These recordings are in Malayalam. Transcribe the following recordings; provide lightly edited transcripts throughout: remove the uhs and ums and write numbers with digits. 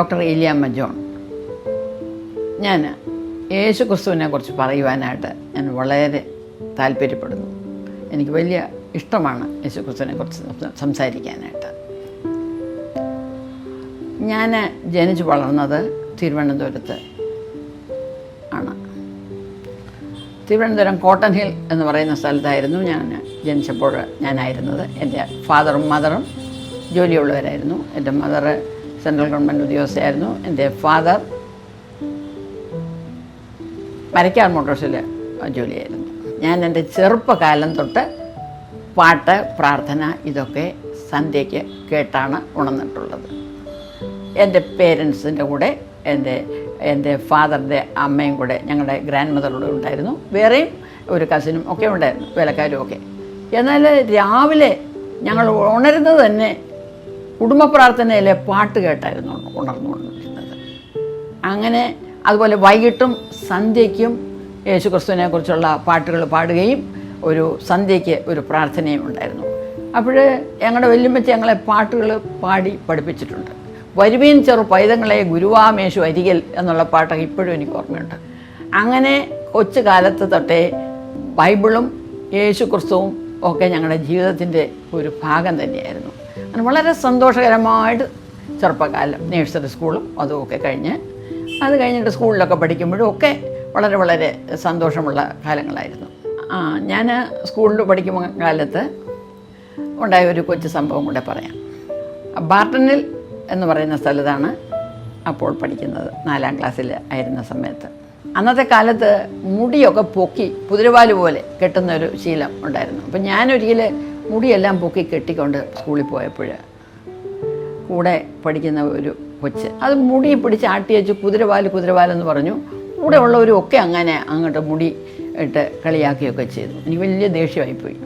Doctor ഇലിയാമ്മ John. ഞാൻ യേശു ക്രിസ്തുവിനെ കുറിച്ച് പറയുവാനായിട്ട് ഞാൻ വളരെ താല്പര്യപ്പെടുന്നു. എനിക്ക് വലിയ ഇഷ്ടമാണ് യേശു ക്രിസ്തുവിനെ കുറിച്ച് സംസാരിക്കാനായിട്ട്. ഞാൻ ജനിച്ചു വളർന്നത് തിരുവനന്തപുരത്ത് ആണ്. തിരുവനന്തപുരം കോട്ടൺ ഹിൽ എന്ന് പറയുന്ന സ്ഥലത്തായിരുന്നു ഞാൻ ജനിച്ചപ്പോൾ ഞാനായിരുന്നത്. എൻ്റെ ഫാദറും മദറും ജോലിയുള്ളവരായിരുന്നു. എൻ്റെ മദർ സെൻട്രൽ ഗവൺമെൻറ് ഉദ്യോഗസ്ഥയായിരുന്നു. എൻ്റെ ഫാദർ മരക്കാർ മോട്ടോഴ്സിൽ ജോലിയായിരുന്നു. ഞാൻ എൻ്റെ ചെറുപ്പകാലം തൊട്ട് പാട്ട്, പ്രാർത്ഥന ഇതൊക്കെ സന്ധ്യയ്ക്ക് കേട്ടാണ് ഉണർന്നിട്ടുള്ളത്. എൻ്റെ പേരൻസിൻ്റെ കൂടെ എൻ്റെ ഫാദറിൻ്റെ അമ്മയും കൂടെ, ഞങ്ങളുടെ ഗ്രാൻഡ് മദറുടെ ഉണ്ടായിരുന്നു. വേറെയും ഒരു കസിനും ഒക്കെ ഉണ്ടായിരുന്നു, വേലക്കാരും ഒക്കെ. എന്നാൽ രാവിലെ ഞങ്ങൾ ഉണരുന്നത് തന്നെ കുടുംബ പ്രാർത്ഥനയിലെ പാട്ട് കേട്ടായിരുന്നു ഉണർന്നുകൊണ്ടിരുന്നത്. അങ്ങനെ അതുപോലെ വൈകിട്ടും സന്ധ്യയ്ക്കും യേശു ക്രിസ്തുവിനെ കുറിച്ചുള്ള പാട്ടുകൾ പാടുകയും ഒരു സന്ധ്യയ്ക്ക് ഒരു പ്രാർത്ഥനയും ഉണ്ടായിരുന്നു. അപ്പോൾ ഞങ്ങളുടെ വല്യമ്മച്ചി ഞങ്ങളെ പാട്ടുകൾ പാടി പഠിപ്പിച്ചിട്ടുണ്ട്. വരുവീൻ ചെറു പൈതങ്ങളെ ഗുരുവാമേശു അരികൽ എന്നുള്ള പാട്ടൊക്കെ ഇപ്പോഴും എനിക്ക് ഓർമ്മയുണ്ട്. അങ്ങനെ കൊച്ചു കാലത്ത് തൊട്ടേ ബൈബിളും യേശു ക്രിസ്തുവും ഒക്കെ ഞങ്ങളുടെ ജീവിതത്തിൻ്റെ ഒരു ഭാഗം തന്നെയായിരുന്നു. അങ്ങനെ വളരെ സന്തോഷകരമായിട്ട് ചെറുപ്പകാലം നേഴ്സറി സ്കൂളും അതുമൊക്കെ കഴിഞ്ഞ് അത് കഴിഞ്ഞിട്ട് സ്കൂളിലൊക്കെ പഠിക്കുമ്പോഴും ഒക്കെ വളരെ വളരെ സന്തോഷമുള്ള കാലങ്ങളായിരുന്നു. ഞാൻ സ്കൂളിൽ പഠിക്കുന്ന കാലത്ത് ഉണ്ടായ ഒരു കൊച്ചു സംഭവം കൂടെ പറയാം. ബാർട്ടണിൽ എന്ന് പറയുന്ന സ്ഥലത്താണ് അപ്പോൾ പഠിക്കുന്നത്, 4ാം ക്ലാസ്സിൽ ആയിരുന്ന സമയത്ത്. അന്നത്തെ കാലത്ത് മുടിയൊക്കെ പൊക്കി കുതിരവാല് പോലെ കെട്ടുന്നൊരു ശീലം ഉണ്ടായിരുന്നു. അപ്പം ഞാനൊരിക്കൽ മുടിയെല്ലാം പൊക്കി കെട്ടിക്കൊണ്ട് സ്കൂളിൽ പോയപ്പോൾ കൂടെ പഠിക്കുന്ന ഒരു കൊച്ച് അത് മുടി പിടിച്ച് ആട്ടി വെച്ച് കുതിരവാലെന്ന് പറഞ്ഞു. കൂടെ ഉള്ളവരും ഒക്കെ അങ്ങനെ അങ്ങോട്ട് മുടി ഇട്ട് കളിയാക്കിയൊക്കെ ചെയ്തു. എനിക്ക് വലിയ ദേഷ്യമായിപ്പോയി.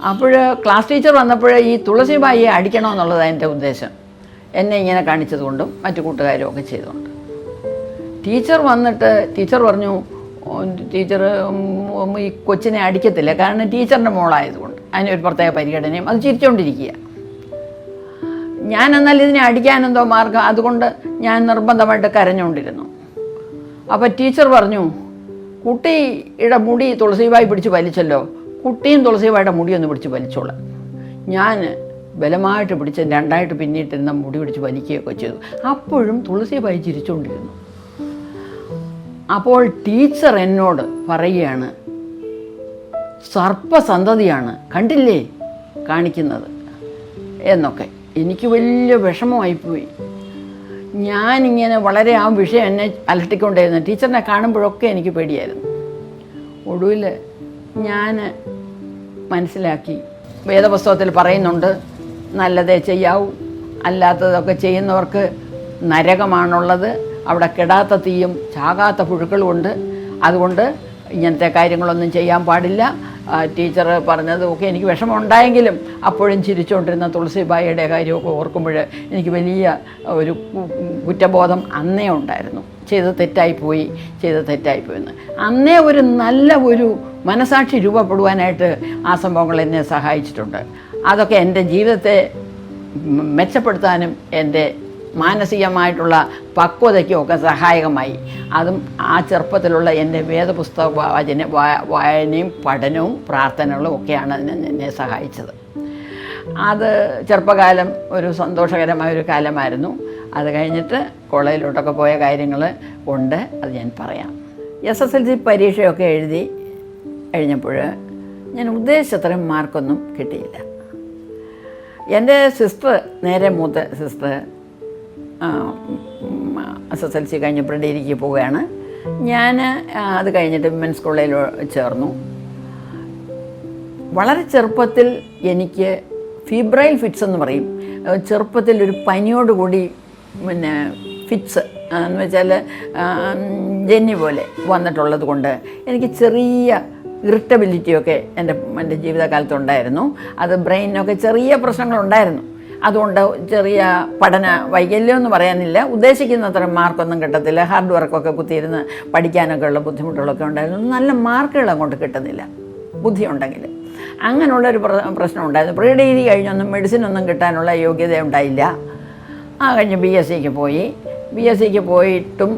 അപ്പോൾ ക്ലാസ് ടീച്ചർ വന്നപ്പോൾ ഈ തുളസിബായിയെ അടിക്കണമെന്നുള്ളതാണ് എൻ്റെ ഉദ്ദേശം. എന്നെ ഇങ്ങനെ കാണിച്ചതുകൊണ്ടും മറ്റു കൂട്ടുകാരും ഒക്കെ ചെയ്തുകൊണ്ട് ടീച്ചർ വന്നിട്ട് ടീച്ചർ പറഞ്ഞു, ടീച്ചർ ഈ കൊച്ചിനെ അടിക്കത്തില്ല, കാരണം ടീച്ചറിൻ്റെ മോളായതുകൊണ്ട് അതിനൊരു പ്രത്യേക പരിഗണനയും. അത് ചിരിച്ചുകൊണ്ടിരിക്കുക. ഞാൻ എന്നാൽ ഇതിനെ അടിക്കാനെന്തോ മാർഗം, അതുകൊണ്ട് ഞാൻ നിർബന്ധമായിട്ട് കരഞ്ഞുകൊണ്ടിരുന്നു. അപ്പോൾ ടീച്ചർ പറഞ്ഞു, കുട്ടിയുടെ മുടി തുളസിബായി പിടിച്ച് വലിച്ചല്ലോ, കുട്ടിയും തുളസിബായിയുടെ മുടിയൊന്ന് പിടിച്ച് വലിച്ചോളാം. ഞാൻ ബലമായിട്ട് പിടിച്ച് 2ആയിട്ട് പിന്നിട്ടിരുന്ന മുടി പിടിച്ച് വലിക്കുകയൊക്കെ ചെയ്തു. അപ്പോഴും തുളസിബായി ചിരിച്ചുകൊണ്ടിരുന്നു. അപ്പോൾ ടീച്ചർ എന്നോട് പറയുകയാണ്, സർപ്പസന്തതിയാണ് കണ്ടില്ലേ കാണിക്കുന്നത് എന്നൊക്കെ. എനിക്ക് വലിയ വിഷമമായിപ്പോയി. ഞാനിങ്ങനെ വളരെ ആ വിഷയം എന്നെ അലട്ടിക്കൊണ്ടിരുന്നു. ടീച്ചറിനെ കാണുമ്പോഴൊക്കെ എനിക്ക് പേടിയായിരുന്നു. ഒടുവിൽ ഞാൻ മനസ്സിലാക്കി, വേദപുസ്തകത്തിൽ പറയുന്നുണ്ട് നല്ലതേ ചെയ്യാവൂ, അല്ലാത്തതൊക്കെ ചെയ്യുന്നവർക്ക് നരകമാണുള്ളത്, അവിടെ കെടാത്ത തീയും ചാകാത്ത പുഴുക്കളും ഉണ്ട്. അതുകൊണ്ട് ഇങ്ങനത്തെ കാര്യങ്ങളൊന്നും ചെയ്യാൻ പാടില്ല. ടീച്ചർ പറഞ്ഞതൊക്കെ എനിക്ക് വിഷമമുണ്ടായെങ്കിലും അപ്പോഴും ചിരിച്ചുകൊണ്ടിരുന്ന തുളസിബായിയുടെ കാര്യമൊക്കെ ഓർക്കുമ്പോൾ എനിക്ക് വലിയ ഒരു കുറ്റബോധം അന്നേ ഉണ്ടായിരുന്നു. ചെയ്ത് തെറ്റായിപ്പോയി എന്ന്. അന്നേ ഒരു നല്ല ഒരു മനസാക്ഷി രൂപപ്പെടുവാനായിട്ട് ആ സംഭവങ്ങൾ എന്നെ സഹായിച്ചിട്ടുണ്ട്. അതൊക്കെ എൻ്റെ ജീവിതത്തെ മെച്ചപ്പെടുത്താനും എൻ്റെ മാനസികമായിട്ടുള്ള പക്വതയ്ക്കും ഒക്കെ സഹായകമായി. അതും ആ ചെറുപ്പത്തിലുള്ള എൻ്റെ വേദപുസ്തക വായനയും പഠനവും പ്രാർത്ഥനകളും ഒക്കെയാണ് എന്നെ സഹായിച്ചത്. അത് ചെറുപ്പകാലം ഒരു സന്തോഷകരമായൊരു കാലമായിരുന്നു. അത് കഴിഞ്ഞിട്ട് കോളേജിലോട്ടൊക്കെ പോയ കാര്യങ്ങൾ ഉണ്ട്, അത് ഞാൻ പറയാം. SSLC പരീക്ഷയൊക്കെ എഴുതി കഴിഞ്ഞപ്പോൾ ഞാൻ ഉദ്ദേശിച്ചത്രയും മാർക്കൊന്നും കിട്ടിയില്ല. എൻ്റെ സിസ്റ്റർ, നേരെ മൂത്ത സിസ്റ്റർ, SSLC കഴിഞ്ഞപ്പോൾ ഡിഗ്രിക്ക് പോവുകയാണ്. ഞാൻ അത് കഴിഞ്ഞിട്ട് വിമൻസ് കോളേജിൽ ചേർന്നു. വളരെ ചെറുപ്പത്തിൽ എനിക്ക് ഫിബ്രൈൽ ഫിറ്റ്സ് എന്ന് പറയും, ചെറുപ്പത്തിൽ ഒരു പനിയോടുകൂടി ഫിറ്റ്സ് എന്ന് വെച്ചാൽ ജന്നി പോലെ വന്നിട്ടുള്ളത് കൊണ്ട് എനിക്ക് ചെറിയ ഇറിറ്റബിലിറ്റിയൊക്കെ എൻ്റെ ജീവിതകാലത്തുണ്ടായിരുന്നു. അത് ബ്രെയിനൊക്കെ ചെറിയ പ്രശ്നങ്ങളുണ്ടായിരുന്നു. അതുകൊണ്ട് ചെറിയ പഠന വൈകല്യം എന്ന് പറയാനില്ല, ഉദ്ദേശിക്കുന്നത്ര മാർക്കൊന്നും കിട്ടത്തില്ല. ഹാർഡ് വർക്കൊക്കെ കുത്തിയിരുന്ന് പഠിക്കാനൊക്കെ ഉള്ള ബുദ്ധിമുട്ടുകളൊക്കെ ഉണ്ടായിരുന്നു. നല്ല മാർക്കുകൾ അങ്ങോട്ട് കിട്ടുന്നില്ല ബുദ്ധിയുണ്ടെങ്കിൽ. അങ്ങനെയുള്ളൊരു പ്രശ്നം ഉണ്ടായിരുന്നു. പ്രീ ഡിഗ്രി കഴിഞ്ഞൊന്നും മെഡിസിനൊന്നും കിട്ടാനുള്ള യോഗ്യത ഉണ്ടായില്ല. കഴിഞ്ഞ് BSc പോയി. BSc പോയിട്ടും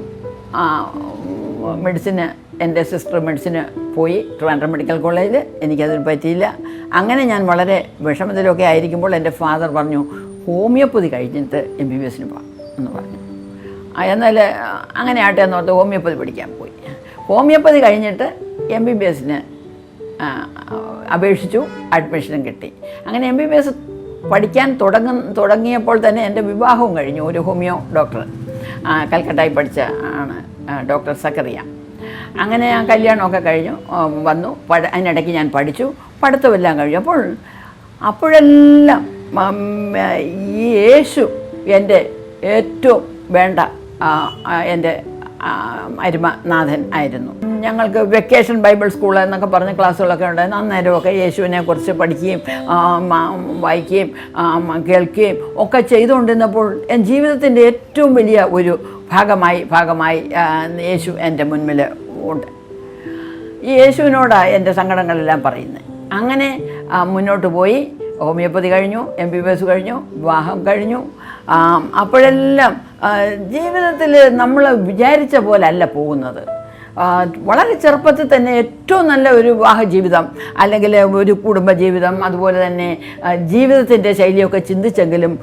മെഡിസിന്, എൻ്റെ സിസ്റ്റർ മെഡിസിന് പോയി ട്രിവാൻഡ്രം മെഡിക്കൽ കോളേജിൽ. എനിക്കതിന് പറ്റിയില്ല. അങ്ങനെ ഞാൻ വളരെ വിഷമത്തിലൊക്കെ ആയിരിക്കുമ്പോൾ എൻ്റെ ഫാദർ പറഞ്ഞു, ഹോമിയോപ്പതി കഴിഞ്ഞിട്ട് MBBS പോകാം എന്ന് പറഞ്ഞു. എന്നാൽ അങ്ങനെ ആട്ടെ എന്ന് ഓർത്ത് ഹോമിയോപ്പതി പഠിക്കാൻ പോയി. ഹോമിയോപ്പതി കഴിഞ്ഞിട്ട് MBBS അപേക്ഷിച്ചു, അഡ്മിഷനും കിട്ടി. അങ്ങനെ MBBS പഠിക്കാൻ തുടങ്ങിയപ്പോൾ തന്നെ എൻ്റെ വിവാഹവും കഴിഞ്ഞു. ഒരു ഹോമിയോ ഡോക്ടർ, കൽക്കട്ടയിൽ പഠിച്ച ആണ് ഡോക്ടർ സക്കറിയ. അങ്ങനെ ആ കല്യാണമൊക്കെ കഴിഞ്ഞു വന്നു. അതിനിടയ്ക്ക് ഞാൻ പഠിച്ചു, പഠിത്തമെല്ലാം കഴിഞ്ഞു. അപ്പോഴെല്ലാം ഈ യേശു എൻ്റെ ഏറ്റവും വേണ്ട എൻ്റെ അരുമനാഥൻ ആയിരുന്നു. ഞങ്ങൾക്ക് വെക്കേഷൻ ബൈബിൾ സ്കൂൾ എന്നൊക്കെ പറഞ്ഞ ക്ലാസ്സുകളൊക്കെ ഉണ്ടായിരുന്നു. അന്നേരമൊക്കെ യേശുവിനെ കുറിച്ച് പഠിക്കുകയും വായിക്കുകയും കേൾക്കുകയും ഒക്കെ ചെയ്തുകൊണ്ടിരുന്നപ്പോൾ ജീവിതത്തിൻ്റെ ഏറ്റവും വലിയ ഒരു ഭാഗമായി യേശു എൻ്റെ മുൻപിൽ ഉണ്ട്. ഈ യേശുവിനോടാണ് എൻ്റെ സങ്കടങ്ങളെല്ലാം പറയുന്നത്. അങ്ങനെ മുന്നോട്ട് പോയി. ഹോമിയോപ്പതി കഴിഞ്ഞു, MBBS കഴിഞ്ഞു, വിവാഹം കഴിഞ്ഞു. അപ്പോഴെല്ലാം ജീവിതത്തിൽ നമ്മൾ വിചാരിച്ച പോലെ അല്ല പോകുന്നത്. വളരെ ചെറുപ്പത്തിൽ തന്നെ ഏറ്റവും നല്ല ഒരു വിവാഹ ജീവിതം അല്ലെങ്കിൽ ഒരു കുടുംബജീവിതം, അതുപോലെ തന്നെ ജീവിതത്തിൻ്റെ ശൈലിയൊക്കെ ചിന്തിച്ചെങ്കിലും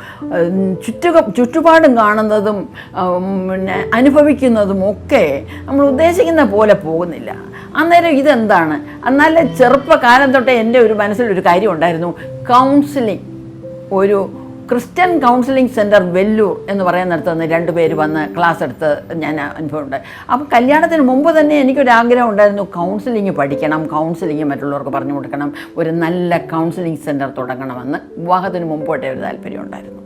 ചുറ്റുപാടും കാണുന്നതും പിന്നെ അനുഭവിക്കുന്നതും ഒക്കെ നമ്മൾ ഉദ്ദേശിക്കുന്ന പോലെ പോകുന്നില്ല. അന്നേരം ഇതെന്താണ്? നല്ല ചെറുപ്പകാലം തൊട്ടേ എൻ്റെ ഒരു മനസ്സിലൊരു കാര്യം ഉണ്ടായിരുന്നു, കൗൺസിലിംഗ്. ഒരു ക്രിസ്ത്യൻ കൗൺസിലിംഗ് സെൻറ്റർ വെല്ലൂർ എന്ന് പറയുന്നിടത്ത് നിന്ന് 2 പേര് വന്ന് ക്ലാസ് എടുത്ത് ഞാൻ അനുഭവമുണ്ട്. അപ്പോൾ കല്യാണത്തിന് മുമ്പ് തന്നെ എനിക്കൊരാഗ്രഹം ഉണ്ടായിരുന്നു, കൗൺസിലിംഗ് പഠിക്കണം, കൗൺസിലിംഗ് മറ്റുള്ളവർക്ക് പറഞ്ഞു കൊടുക്കണം, ഒരു നല്ല കൗൺസിലിംഗ് സെൻറ്റർ തുടങ്ങണമെന്ന് വിവാഹത്തിന് മുമ്പോട്ടേ ഒരു താല്പര്യം ഉണ്ടായിരുന്നു.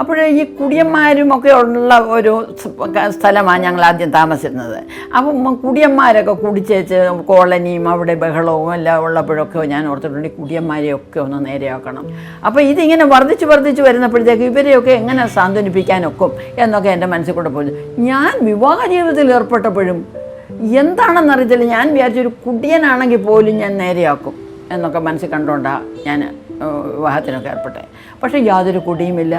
അപ്പോൾ ഈ കുടിയന്മാരുമൊക്കെ ഉള്ള ഒരു സ്ഥലമാണ് ഞങ്ങൾ ആദ്യം താമസിച്ചിരുന്നത്. അപ്പം കുടിയന്മാരൊക്കെ കുടിച്ചേച്ച് കോളനിയും അവിടെ ബഹളവും എല്ലാം ഉള്ളപ്പോഴൊക്കെ ഞാൻ ഓർത്തിട്ടുണ്ട്, കുടിയന്മാരെയൊക്കെ ഒന്ന് നേരെയാക്കണം. അപ്പോൾ ഇതിങ്ങനെ വർദ്ധിച്ച് വരുന്നപ്പോഴത്തേക്ക് ഇവരെയൊക്കെ എങ്ങനെ സാന്ത്വനിപ്പിക്കാനൊക്കും എന്നൊക്കെ എൻ്റെ മനസ്സിൽ കൂടെ പോയി. ഞാൻ വിവാഹ ജീവിതത്തിൽ ഏർപ്പെട്ടപ്പോഴും എന്താണെന്നറിയത്തില്ല, ഞാൻ വിചാരിച്ചൊരു കുടിയനാണെങ്കിൽ പോലും ഞാൻ നേരെയാക്കും എന്നൊക്കെ മനസ്സിൽ കണ്ടുകൊണ്ടാണ് ഞാൻ വിവാഹത്തിനൊക്കെ ഏർപ്പെട്ടെ. പക്ഷേ യാതൊരു കുടിയുമില്ല,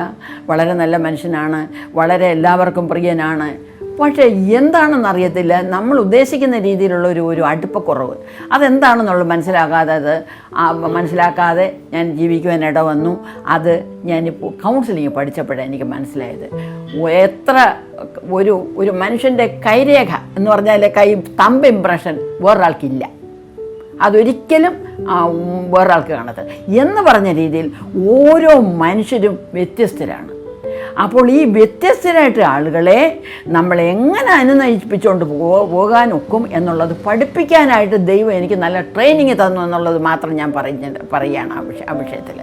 വളരെ നല്ല മനുഷ്യനാണ്, വളരെ എല്ലാവർക്കും പ്രിയനാണ്. പക്ഷേ എന്താണെന്നറിയത്തില്ല, നമ്മൾ ഉദ്ദേശിക്കുന്ന രീതിയിലുള്ള ഒരു അടുപ്പക്കുറവ്, അതെന്താണെന്നുള്ളത് മനസ്സിലാക്കാതെ ഞാൻ ജീവിക്കുവാൻ ഇട വന്നു. അത് ഞാനിപ്പോൾ കൗൺസിലിംഗ് പഠിച്ചപ്പോഴാണ് എനിക്ക് മനസ്സിലായത്. എത്ര ഒരു മനുഷ്യൻ്റെ കൈരേഖ എന്ന് പറഞ്ഞാൽ തമ്പ് ഇംപ്രഷൻ വേറൊരാൾക്കില്ല, അതൊരിക്കലും വേറൊരാൾക്ക് കാണരുത് എന്ന് പറഞ്ഞ രീതിയിൽ ഓരോ മനുഷ്യരും വ്യത്യസ്തരാണ്. അപ്പോൾ ഈ വ്യത്യസ്തരായിട്ട് ആളുകളെ നമ്മൾ എങ്ങനെ അനുനയിപ്പിച്ചുകൊണ്ട് പോകാനൊക്കും എന്നുള്ളത് പഠിപ്പിക്കാനായിട്ട് ദൈവം എനിക്ക് നല്ല ട്രെയിനിങ് തന്നു എന്നുള്ളത് മാത്രം ഞാൻ പറയുകയാണ് ആ വിഷയത്തിൽ.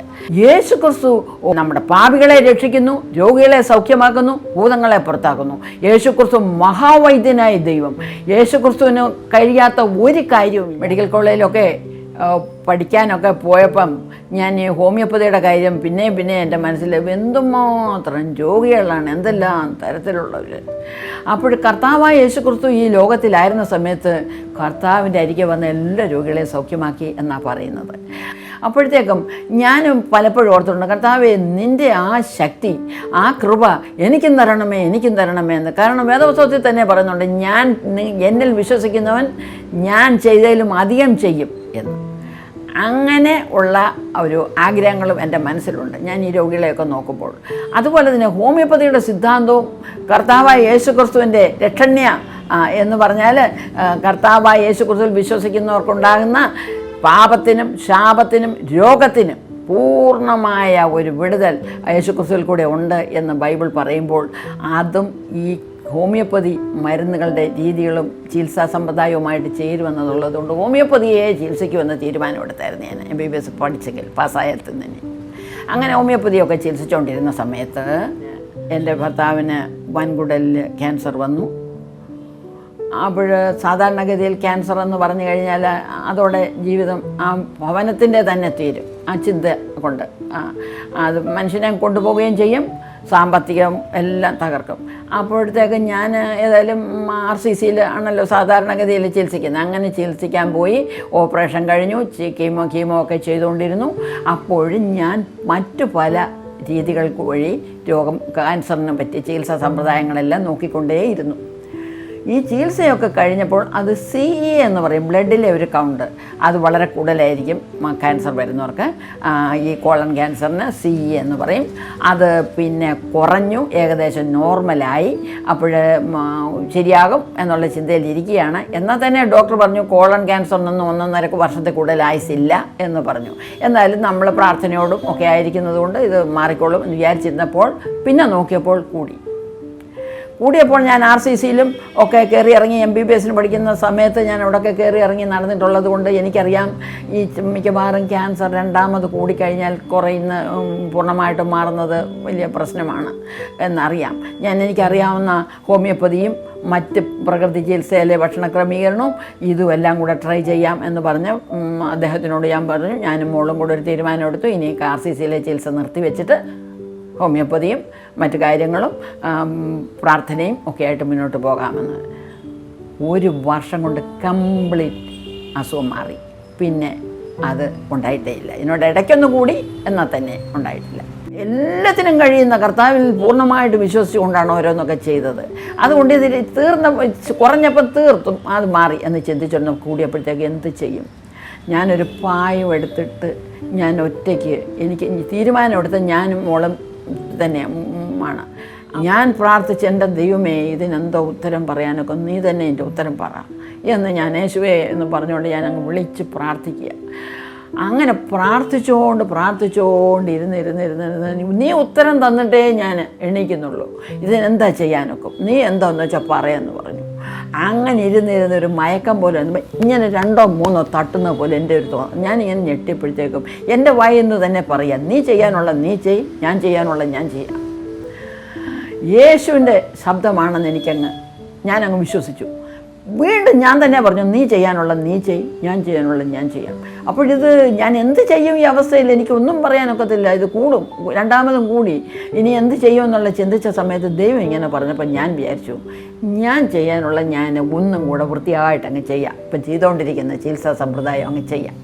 യേശു ക്രിസ്തു നമ്മുടെ പാപികളെ രക്ഷിക്കുന്നു, രോഗികളെ സൗഖ്യമാക്കുന്നു, ഭൂതങ്ങളെ പുറത്താക്കുന്നു. യേശു ക്രിസ്തു മഹാവൈദ്യനായ ദൈവം. യേശു ക്രിസ്തുവിന് കഴിയാത്ത ഒരു കാര്യവും. മെഡിക്കൽ കോളേജിലൊക്കെ പഠിക്കാനൊക്കെ പോയപ്പം ഞാൻ ഈ ഹോമിയോപ്പതിയുടെ കാര്യം പിന്നെ എൻ്റെ മനസ്സിൽ എന്തുമാത്രം രോഗികളാണ്, എന്തെല്ലാം തരത്തിലുള്ളവർ. അപ്പോൾ കർത്താവായ യേശു ക്രിസ്തു ഈ ലോകത്തിലായിരുന്ന സമയത്ത് കർത്താവിൻ്റെ അരികെ വന്ന എല്ലാ രോഗികളെയും സൗഖ്യമാക്കി എന്നാണ് പറയുന്നത്. അപ്പോഴത്തേക്കും ഞാനും പലപ്പോഴും ഓർത്തിട്ടുണ്ട്, കർത്താവേ നിൻ്റെ ആ ശക്തി, ആ കൃപ എനിക്കും തരണമേ എന്ന്. കാരണം വേദപുസ്തകത്തിൽ തന്നെ പറയുന്നുണ്ട്, എന്നിൽ വിശ്വസിക്കുന്നവൻ ഞാൻ ചെയ്തതിലും അധികം ചെയ്യും എന്ന്. അങ്ങനെ ഉള്ള ഒരു ആഗ്രഹങ്ങളും എൻ്റെ മനസ്സിലുണ്ട് ഞാൻ ഈ രോഗികളെയൊക്കെ നോക്കുമ്പോൾ. അതുപോലെ തന്നെ ഹോമിയോപ്പതിയുടെ സിദ്ധാന്തവും കർത്താവായ യേശു ക്രിസ്തുവിൻ്റെ രക്ഷണ്യ എന്ന് പറഞ്ഞാൽ കർത്താവായ യേശു ക്രിസ്തുവിൽ വിശ്വസിക്കുന്നവർക്കുണ്ടാകുന്ന പാപത്തിനും ശാപത്തിനും രോഗത്തിനും പൂർണ്ണമായ ഒരു വിടുതൽ യേശുക്രിസ്തുവിൽ കൂടെ ഉണ്ട് എന്ന് ബൈബിൾ പറയുമ്പോൾ അതും ഈ ഹോമിയോപ്പതി മരുന്നുകളുടെ രീതികളും ചികിത്സാ സമ്പ്രദായവുമായിട്ട് ചേരുമെന്നുള്ളതുകൊണ്ട് ഹോമിയോപ്പതിയെ ചികിത്സിക്കുമെന്ന് തീരുമാനമെടുത്തായിരുന്നു ഞാൻ MBBS പഠിച്ചെങ്കിൽ പാസ്സായത്തിൽ തന്നെ. അങ്ങനെ ഹോമിയോപ്പതിയൊക്കെ ചികിത്സിച്ചുകൊണ്ടിരുന്ന സമയത്ത് എൻ്റെ ഭർത്താവിന് വൻകുടലിൽ ക്യാൻസർ വന്നു. അപ്പോൾ സാധാരണഗതിയിൽ ക്യാൻസർ എന്ന് പറഞ്ഞു കഴിഞ്ഞാൽ അതോടെ ജീവിതം ആ ഭവനത്തിൻ്റെ തന്നെ തീരും, ആ ചിന്ത കൊണ്ട്. അത് മനുഷ്യനെ കൊണ്ടുപോവുകയും ചെയ്യും, സാമ്പത്തികം എല്ലാം തകർക്കും. അപ്പോഴത്തേക്ക് ഞാൻ ഏതായാലും RCCയിൽ ആണല്ലോ സാധാരണഗതിയിൽ ചികിത്സിക്കുന്നത്. അങ്ങനെ ചികിത്സിക്കാൻ പോയി, ഓപ്പറേഷൻ കഴിഞ്ഞു, കീമോ ഒക്കെ ചെയ്തുകൊണ്ടിരുന്നു. അപ്പോഴും ഞാൻ മറ്റു പല രീതികൾ വഴി ക്യാൻസറിനെ പറ്റി ചികിത്സാ സമ്പ്രദായങ്ങളെല്ലാം നോക്കിക്കൊണ്ടേയിരുന്നു. ഈ ചികിത്സയൊക്കെ കഴിഞ്ഞപ്പോൾ അത് CE എന്ന് പറയും, ബ്ലഡിലെ ഒരു കൗണ്ട് അത് വളരെ കൂടുതലായിരിക്കും ക്യാൻസർ വരുന്നവർക്ക്. ഈ കോളൻ ക്യാൻസറിന് CE എന്ന് പറയും. അത് പിന്നെ കുറഞ്ഞു, ഏകദേശം നോർമലായി. അപ്പോൾ ശരിയാകും എന്നുള്ള ചിന്തയിലിരിക്കുകയാണ്. എന്നാൽ തന്നെ ഡോക്ടർ പറഞ്ഞു കോളൻ ക്യാൻസറിനൊന്നും 1.5 വർഷത്തിൽ കൂടുതൽ ആയുസില്ല എന്ന് പറഞ്ഞു. എന്നാലും നമ്മൾ പ്രാർത്ഥനയോടും ഒക്കെ ആയിരിക്കുന്നത് കൊണ്ട് ഇത് മാറിക്കോളും എന്ന് വിചാരിച്ചിരുന്നപ്പോൾ പിന്നെ നോക്കിയപ്പോൾ കൂടിയപ്പോൾ ഞാൻ RCCയിലും ഒക്കെ കയറി ഇറങ്ങി MBBSന് പഠിക്കുന്ന സമയത്ത് ഞാൻ അവിടെയൊക്കെ കയറി ഇറങ്ങി നടന്നിട്ടുള്ളത് കൊണ്ട് എനിക്കറിയാം ഈ മിക്കവാറും ക്യാൻസർ രണ്ടാമത് കൂടിക്കഴിഞ്ഞാൽ പൂർണ്ണമായിട്ടും മാറുന്നത് വലിയ പ്രശ്നമാണ് എന്നറിയാം. എനിക്കറിയാവുന്ന ഹോമിയോപ്പതിയും മറ്റ് പ്രകൃതി ചികിത്സയിലെ ഭക്ഷണ ക്രമീകരണവും ഇതുമെല്ലാം കൂടെ ട്രൈ ചെയ്യാം എന്ന് പറഞ്ഞ് അദ്ദേഹത്തിനോട് ഞാൻ പറഞ്ഞു. ഞാനും മോളും കൂടെ ഒരു തീരുമാനമെടുത്തു, ഇനി RCCയിലെ ചികിത്സ നിർത്തിവെച്ചിട്ട് ഹോമിയോപ്പതിയും മറ്റു കാര്യങ്ങളും പ്രാർത്ഥനയും ഒക്കെ ആയിട്ട് മുന്നോട്ട് പോകാമെന്ന്. 1 വർഷം കൊണ്ട് കംപ്ലീറ്റ് അസുഖം മാറി. പിന്നെ അത് ഉണ്ടായിട്ടേ ഇല്ല. ഇതിനോട് ഇടയ്ക്കൊന്നും കൂടി എന്നാൽ തന്നെ ഉണ്ടായിട്ടില്ല. എല്ലാത്തിനും കഴിയുന്ന കർത്താവിൽ പൂർണ്ണമായിട്ട് വിശ്വസിച്ചുകൊണ്ടാണ് ഓരോന്നൊക്കെ ചെയ്തത്. അതുകൊണ്ട് ഇതിൽ കുറഞ്ഞപ്പോൾ തീർത്തും അത് മാറി എന്ന് ചിന്തിച്ചിരുന്നു. കൂടിയപ്പോഴത്തേക്ക് എന്ത് ചെയ്യും? ഞാനൊരു പായം എടുത്തിട്ട് ഞാൻ ഒറ്റയ്ക്ക് എനിക്ക് തീരുമാനമെടുത്ത് ഞാനും മോളും തന്നെ ആണ്. ഞാൻ പ്രാർത്ഥിച്ച് എൻ്റെ ദൈവമേ ഇതിനെന്തോ ഉത്തരം പറയാനൊക്കെ നീ തന്നെ എൻ്റെ ഉത്തരം പറ എന്ന് ഞാൻ യേശുവേ എന്ന് പറഞ്ഞുകൊണ്ട് ഞാൻ അങ്ങ് വിളിച്ച് പ്രാർത്ഥിക്കുക. അങ്ങനെ പ്രാർത്ഥിച്ചുകൊണ്ട് ഇരുന്ന് നീ ഉത്തരം തന്നിട്ടേ ഞാൻ എണീക്കുന്നുള്ളൂ, ഇതിനെന്താ ചെയ്യാനൊക്കെ, നീ എന്താണെന്ന് വെച്ചാൽ പറയാമെന്ന് പറഞ്ഞു. അങ്ങനെ ഇരുന്നൊരു മയക്കം പോലെ ഇങ്ങനെ 2 or 3 തട്ടുന്ന പോലെ എൻ്റെ ഒരു തോന്നൽ. ഞാനിങ്ങനെ ഞെട്ടിയപ്പോഴത്തേക്കും എൻ്റെ വായിന്ന് തന്നെ പറയാം, നീ ചെയ്യാനുള്ള നീ ചെയ്, ഞാൻ ചെയ്യാനുള്ള ഞാൻ ചെയ്യാം. യേശുവിൻ്റെ ശബ്ദമാണെന്ന് ഞാനങ്ങ് വിശ്വസിച്ചു. വീണ്ടും ഞാൻ തന്നെ പറഞ്ഞു, നീ ചെയ്യാനുള്ള നീ ചെയ്, ഞാൻ ചെയ്യാനുള്ള ഞാൻ ചെയ്യാം. അപ്പോഴിത് ഞാൻ എന്ത് ചെയ്യും ഈ അവസ്ഥയിൽ? എനിക്കൊന്നും പറയാനൊക്കത്തില്ല. ഇത് കൂടും, രണ്ടാമതും കൂടി. ഇനി എന്ത് ചെയ്യുമെന്നുള്ള ചിന്തിച്ച സമയത്ത് ദൈവം ഇങ്ങനെ പറഞ്ഞപ്പോൾ ഞാൻ വിചാരിച്ചു, ഞാൻ ചെയ്യാനുള്ള ഞാൻ ഒന്നും കൂടെ വൃത്തിയായിട്ട് അങ്ങ് ചെയ്യാം. ഇപ്പം ചെയ്തുകൊണ്ടിരിക്കുന്ന ചികിത്സാ സമ്പ്രദായം അങ്ങ് ചെയ്യാം.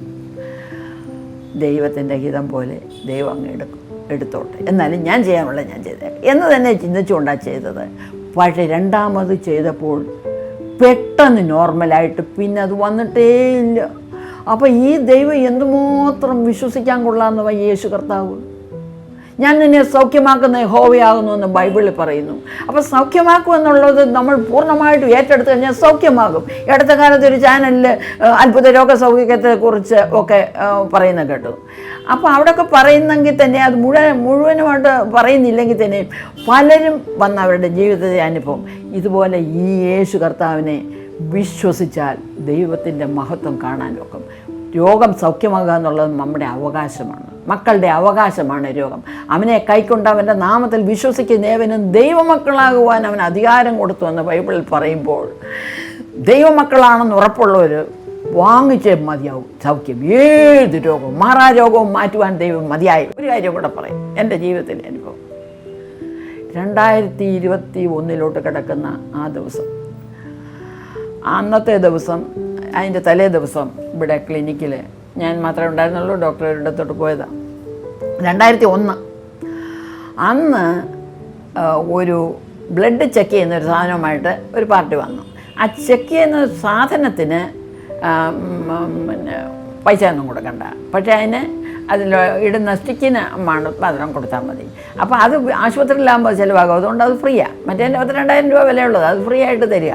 ദൈവത്തിൻ്റെ ഹിതം പോലെ ദൈവം അങ്ങ് എടുത്തോട്ടെ, എന്നാലും ഞാൻ ചെയ്യാനുള്ള ഞാൻ ചെയ്തേക്കാം എന്ന് തന്നെ ചിന്തിച്ചുകൊണ്ടാണ് ചെയ്തത്. പക്ഷേ രണ്ടാമത് ചെയ്തപ്പോൾ പെട്ടെന്ന് നോർമലായിട്ട് പിന്നെ അത് വന്നിട്ടേ ഇല്ല. അപ്പോൾ ഈ ദൈവം എന്തുമാത്രം വിശ്വസിക്കാൻ കൊള്ളാമെന്ന് യേശു കർത്താവ്. ഞാൻ നിന്നെ സൗഖ്യമാക്കുന്ന യഹോവയാകുന്നു എന്ന് ബൈബിളിൽ പറയുന്നു. അപ്പോൾ സൗഖ്യമാക്കും എന്നുള്ളത് നമ്മൾ പൂർണ്ണമായിട്ടും ഏറ്റെടുത്ത് കഴിഞ്ഞാൽ സൗഖ്യമാകും. അടുത്ത കാലത്ത് ഒരു ചാനലിൽ അത്ഭുത രോഗസൗഖ്യത്തെക്കുറിച്ച് ഒക്കെ പറയുന്നത് കേട്ടു. അപ്പോൾ അവിടെയൊക്കെ പറയുന്നെങ്കിൽ തന്നെ അത് മുഴുവനുമായിട്ട് പറയുന്നില്ലെങ്കിൽ തന്നെ പലരും വന്ന അവരുടെ ജീവിതത്തിലെ അനുഭവം ഇതുപോലെ ഈ യേശു കർത്താവിനെ വിശ്വസിച്ചാൽ ദൈവത്തിൻ്റെ മഹത്വം കാണാനൊക്കും. രോഗം സൗഖ്യമാകുക എന്നുള്ളത് നമ്മുടെ അവകാശമാണ്, മക്കളുടെ അവകാശമാണ് രോഗം. അവനെ കൈക്കൊണ്ട് അവൻ്റെ നാമത്തിൽ വിശ്വസിക്കുന്ന ഏവനും ദൈവമക്കളാകുവാൻ അവൻ അധികാരം കൊടുത്തു എന്ന് ബൈബിളിൽ പറയുമ്പോൾ ദൈവമക്കളാണെന്ന് ഉറപ്പുള്ളവർ വാങ്ങിച്ചേ മതിയാവും സൗഖ്യം. ഏത് രോഗവും മാറാരോഗവും മാറ്റുവാൻ ദൈവം മതിയായി. ഒരു കാര്യം കൂടെ പറയും, എൻ്റെ ജീവിതത്തിലെ അനുഭവം. 2021 കിടക്കുന്ന ആ ദിവസം, അന്നത്തെ ദിവസം, അതിൻ്റെ തലേ ദിവസം ഇവിടെ ക്ലിനിക്കിൽ ഞാൻ മാത്രമേ ഉണ്ടായിരുന്നുള്ളൂ. ഡോക്ടറുടെ അടുത്തോട്ട് പോയതാണ്. 2001 അന്ന് ഒരു ബ്ലഡ് ചെക്ക് ചെയ്യുന്നൊരു സാധനവുമായിട്ട് ഒരു പാർട്ടി വന്നു. ആ ചെക്ക് ചെയ്യുന്ന സാധനത്തിന് പിന്നെ പൈസ ഒന്നും കൊടുക്കണ്ട, പക്ഷേ അതിൽ ഇടുന്ന സ്റ്റിക്കിന് മാത്രം കൊടുത്താൽ മതി. അപ്പോൾ അത് ആശുപത്രിയിലാകുമ്പോൾ ചിലവാകും, അതുകൊണ്ട് അത് ഫ്രീയാണ്. മറ്റേ 22,000 രൂപ വിലയുള്ളത്, അത് ഫ്രീ ആയിട്ട് തരിക.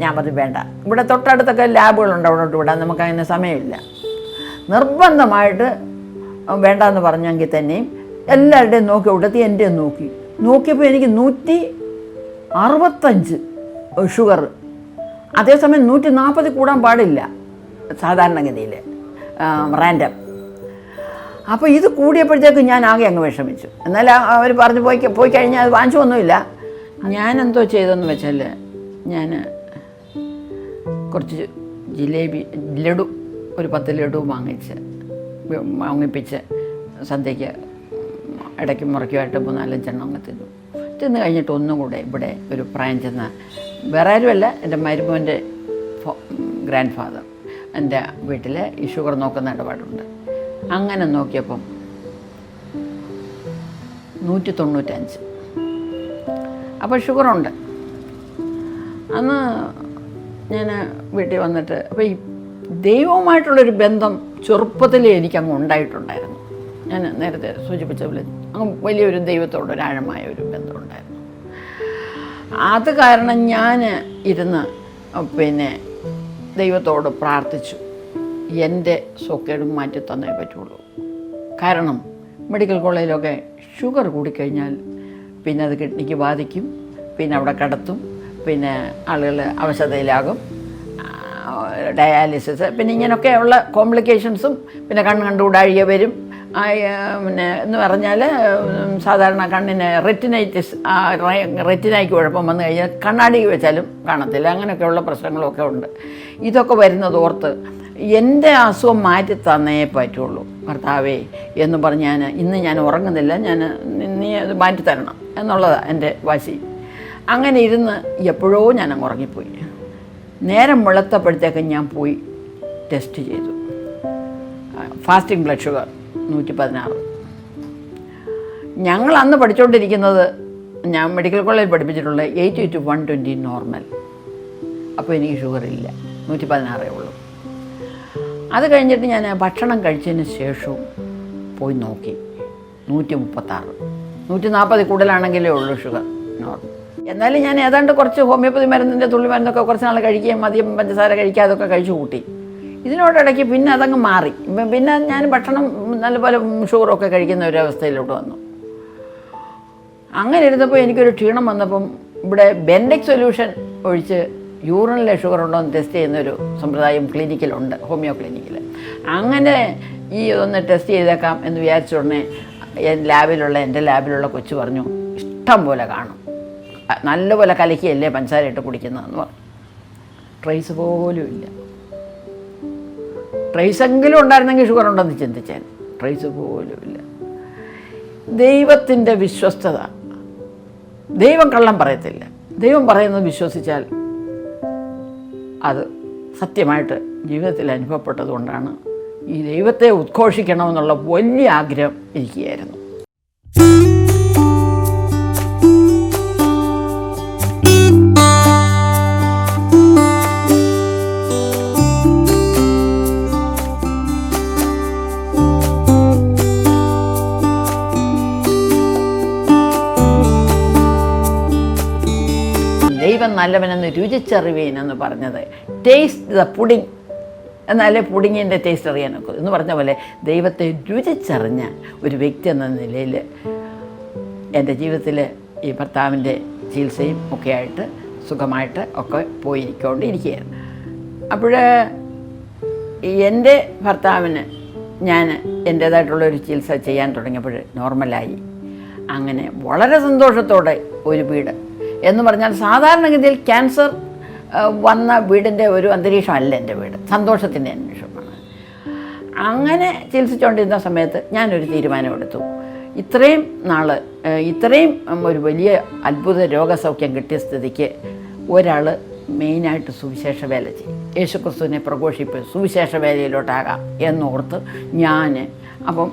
ഞാൻ പറഞ്ഞു വേണ്ട, ഇവിടെ തൊട്ടടുത്തൊക്കെ ലാബുകളുണ്ട്, അവിടോട്ട് വിടാൻ നമുക്കതിന് സമയമില്ല. നിർബന്ധമായിട്ട് വേണ്ടെന്ന് പറഞ്ഞെങ്കിൽ തന്നെയും എല്ലാവരുടെയും നോക്കി ഉടത്തി എൻ്റെ നോക്കിയപ്പോൾ എനിക്ക് 165 ഷുഗർ. അതേസമയം 140 കൂടാൻ പാടില്ല സാധാരണഗതിയിൽ, റാൻഡം. അപ്പോൾ ഇത് കൂടിയപ്പോഴത്തേക്ക് ഞാൻ ആകെ അങ്ങ് വിഷമിച്ചു. എന്നാൽ അവർ പറഞ്ഞു പോയി കഴിഞ്ഞാൽ അത് വാങ്ങിച്ചൊന്നുമില്ല. ഞാനെന്തോ ചെയ്തെന്ന് വെച്ചാൽ ഞാൻ കുറച്ച് ലഡു, ഒരു 10 ലഡു വാങ്ങിപ്പിച്ച് സന്ധ്യയ്ക്ക് ഇടയ്ക്ക് മുറയ്ക്കുമായിട്ട് 3-4 എണ്ണം അങ്ങ് തിന്നു കഴിഞ്ഞിട്ട് ഒന്നും കൂടെ ഇവിടെ ഒരു പ്രായം ചെന്ന വേറെ ആരുമല്ല, എൻ്റെ മരുമോൻ്റെ ഗ്രാൻഡ് ഫാദർ എൻ്റെ വീട്ടിൽ ഈ ഷുഗർ നോക്കുന്ന ഇടപാടുണ്ട്. അങ്ങനെ നോക്കിയപ്പം 195. അപ്പോൾ ഷുഗറുണ്ട്. അന്ന് ഞാൻ വീട്ടിൽ വന്നിട്ട് അപ്പോൾ ഈ ദൈവവുമായിട്ടുള്ളൊരു ബന്ധം ചെറുപ്പത്തിലേ എനിക്കങ്ങ് ഉണ്ടായിട്ടുണ്ടായിരുന്നു. ഞാൻ നേരത്തെ സൂചിപ്പിച്ച പോലെ അങ്ങ് വലിയൊരു ദൈവത്തോട് ഒരു ആഴമായ ഒരു ബന്ധമുണ്ടായിരുന്നു. അത് കാരണം ഞാൻ ഇരുന്ന് പിന്നെ ദൈവത്തോട് പ്രാർത്ഥിച്ചു, എൻ്റെ സോക്കേടും മാറ്റി തന്നേ പറ്റുള്ളൂ. കാരണം മെഡിക്കൽ കോളേജിലൊക്കെ ഷുഗർ കൂടിക്കഴിഞ്ഞാൽ പിന്നെ അത് കിഡ്നിക്ക് ബാധിക്കും, പിന്നെ അവിടെ കടത്തും, പിന്നെ ആളുകൾ അവശതയിലാകും, ഡയാലിസിസ്, പിന്നെ ഇങ്ങനെയൊക്കെയുള്ള കോംപ്ലിക്കേഷൻസും, പിന്നെ കണ്ണ് കണ്ടുകൂടാഴിക വരും. പിന്നെ എന്ന് പറഞ്ഞാൽ സാധാരണ കണ്ണിന് റെറ്റിനയ്ക്ക് കുഴപ്പം വന്നു കഴിഞ്ഞാൽ കണ്ണാടി വെച്ചാലും കാണത്തില്ല. അങ്ങനെയൊക്കെയുള്ള പ്രശ്നങ്ങളൊക്കെ ഉണ്ട്. ഇതൊക്കെ വരുന്നത് ഓർത്ത് എൻ്റെ അസുഖം മാറ്റി തന്നേ പറ്റുള്ളൂ കർത്താവേ എന്ന് പറഞ്ഞ് ഇന്ന് ഞാൻ ഉറങ്ങുന്നില്ല, നീ അത് മാറ്റി തരണം എന്നുള്ളതാണ് എൻ്റെ വാശി. അങ്ങനെ ഇരുന്ന് എപ്പോഴോ ഞാനങ്ങ് ഉറങ്ങിപ്പോയി. നേരം വെളുത്തപ്പോഴത്തേക്കും ഞാൻ പോയി ടെസ്റ്റ് ചെയ്തു. Fasting blood sugar 116. ഞങ്ങൾ അന്ന് പഠിച്ചുകൊണ്ടിരിക്കുന്നത്, ഞാൻ മെഡിക്കൽ കോളേജിൽ പഠിപ്പിച്ചിട്ടുള്ള 80 to 120 നോർമൽ. അപ്പോൾ എനിക്ക് ഷുഗറില്ല, 116 ഉള്ളൂ. അത് കഴിഞ്ഞിട്ട് ഞാൻ ഭക്ഷണം കഴിച്ചതിന് ശേഷവും പോയി നോക്കി, 136. 140 കൂടുതലാണെങ്കിലേ ഉള്ളൂ ഷുഗർ നോർമൽ. എന്നാലും ഞാൻ ഏതാണ്ട് കുറച്ച് ഹോമിയോപ്പതി മരുന്നിൻ്റെ തുള്ളി മരുന്നൊക്കെ കുറച്ച് നാൾ കഴിക്കുകയും അധികം പഞ്ചസാര കഴിക്കാതൊക്കെ കഴിച്ചു കൂട്ടി. ഇതിനോടിടയ്ക്ക് പിന്നെ അതങ്ങ് മാറി. പിന്നെ ഞാൻ ഭക്ഷണം നല്ലപോലെ ഷുഗറൊക്കെ കഴിക്കുന്ന ഒരു അവസ്ഥയിലോട്ട് വന്നു. അങ്ങനെ ഇരുന്നപ്പോൾ എനിക്കൊരു ക്ഷീണം വന്നപ്പം ഇവിടെ ബെൻഡെക് സൊല്യൂഷൻ ഒഴിച്ച് യൂറിനിലെ ഷുഗർ ഉണ്ടോ എന്ന് ടെസ്റ്റ് ചെയ്യുന്നൊരു സമ്പ്രദായം ക്ലിനിക്കിലുണ്ട്, ഹോമിയോ ക്ലിനിക്കിൽ. അങ്ങനെ ഒന്ന് ടെസ്റ്റ് ചെയ്തേക്കാം എന്ന് വിചാരിച്ച ഉടനെ എൻ്റെ ലാബിലുള്ള കൊച്ചു പറഞ്ഞു, ഇഷ്ടം പോലെ കാണും, നല്ലപോലെ കലക്കിയല്ലേ പഞ്ചസാര ഇട്ട് കുടിക്കുന്നതെന്ന് പറഞ്ഞു. ട്രേസ് പോലും ഇല്ല. ട്രേസെങ്കിലും ഉണ്ടായിരുന്നെങ്കിൽ ഷുഗർ ഉണ്ടെന്ന് ചിന്തിച്ചാൽ, ട്രേസ് പോലും ഇല്ല. ദൈവത്തിൻ്റെ വിശ്വസ്തത. ദൈവം കള്ളം പറയത്തില്ല. ദൈവം പറയുന്നത് വിശ്വസിച്ചാൽ അത് സത്യമായിട്ട് ജീവിതത്തിൽ അനുഭവപ്പെട്ടതുകൊണ്ടാണ് ഈ ദൈവത്തെ ഉദ്ഘോഷിക്കണമെന്നുള്ള വലിയ ആഗ്രഹം എനിക്കായിരുന്നു. ദൈവം നല്ലവനെന്ന് രുചിച്ചറിവീൻ എന്ന് പറഞ്ഞത്, ടേസ്റ്റ് ദ പുഡിങ് എന്നാലേ പുഡിങ്ങിൻ്റെ ടേസ്റ്റ് അറിയാനൊക്കെ എന്ന് പറഞ്ഞ പോലെ ദൈവത്തെ രുചിച്ചറിഞ്ഞ ഒരു വ്യക്തി എന്ന നിലയിൽ എൻ്റെ ജീവിതത്തിൽ ഈ ഭർത്താവിൻ്റെ ചികിത്സയും ഒക്കെ ആയിട്ട് സുഖമായിട്ട് ഒക്കെ പോയിരിക്കൊണ്ടിരിക്കുകയായിരുന്നു. അപ്പോൾ എൻ്റെ ഭർത്താവിന് ഞാൻ എൻ്റേതായിട്ടുള്ളൊരു ചികിത്സ ചെയ്യാൻ തുടങ്ങിയപ്പോൾ നോർമലായി. അങ്ങനെ വളരെ സന്തോഷത്തോടെ ഒരു വീട് എന്ന് പറഞ്ഞാൽ സാധാരണഗതിയിൽ ക്യാൻസർ വന്ന വീടിൻ്റെ ഒരു അന്തരീക്ഷമല്ല എൻ്റെ വീട്, സന്തോഷത്തിൻ്റെ അന്തരീക്ഷമാണ്. അങ്ങനെ ചികിത്സിച്ചുകൊണ്ടിരുന്ന സമയത്ത് ഞാനൊരു തീരുമാനമെടുത്തു. ഇത്രയും നാൾ ഇത്രയും ഒരു വലിയ അത്ഭുത രോഗസൗഖ്യം കിട്ടിയ സ്ഥിതിക്ക് ഒരാൾ മെയിനായിട്ട് സുവിശേഷ വേല ചെയ്യും, യേശുക്രിസ്തുവിനെ പ്രഘോഷിപ്പ് സുവിശേഷ വേലയിലോട്ടാകാം എന്നോർത്ത് ഞാൻ, അപ്പം